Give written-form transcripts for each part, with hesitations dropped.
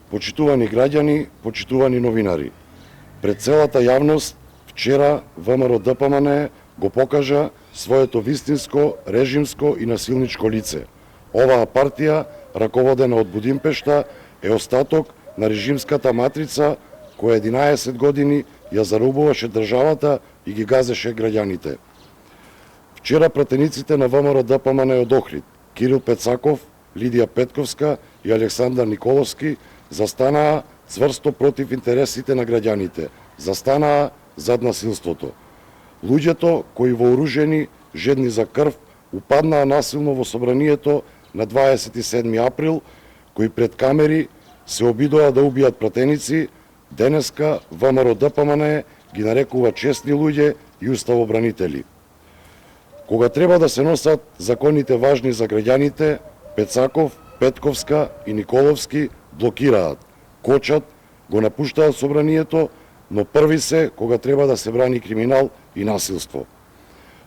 Почитувани граѓани, почитувани новинари, пред целата јавност вчера ВМРО ДПМН го покажа своето вистинско, режимско и насилничко лице. Оваа партија, раководена од Будимпешта, е остаток на режимската матрица која 11 години ја зарубуваше државата и ги газеше граѓаните. Вчера пратениците на ВМРО ДПМН од Охрид, Кирил Пецаков, Лидија Петковска и Александар Николовски, застанаа цврсто против интересите на граѓаните, застанаа зад насилството. Луѓето кои вооружени, жедни за крв, упаднаа насилно во собранието на 27 април, кои пред камери се обидоа да убијат пратеници, денеска ВМРО ДПМН ги нарекува честни луѓе и уставобранители. Кога треба да се носат законите важни за граѓаните, Пецаков, Петковска и Николовски блокираат, кочат, го напуштаат собранието, но први се кога треба да се брани криминал и насилство.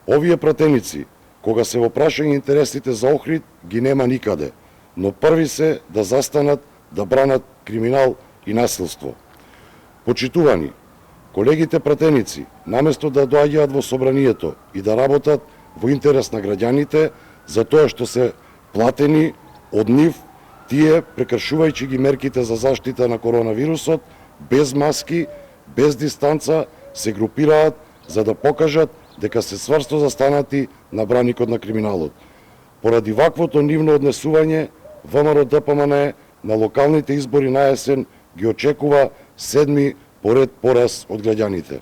Овие пратеници, кога се во прашање интересите за Охрид, ги нема никаде, но први се да застанат да бранат криминал и насилство. Почитувани, колегите пратеници, наместо да доаѓаат во собранието и да работат во интерес на граѓаните, за тоа што се платени од нив, тие, прекршувајќи ги мерките за заштита на коронавирусот, без маски, без дистанца, се групираат за да покажат дека се цврсто застанати на браникот на криминалот. Поради ваквото нивно однесување, ВМРО ДПМН на локалните избори на есен ги очекува 7-ми поред пораз од граѓаните.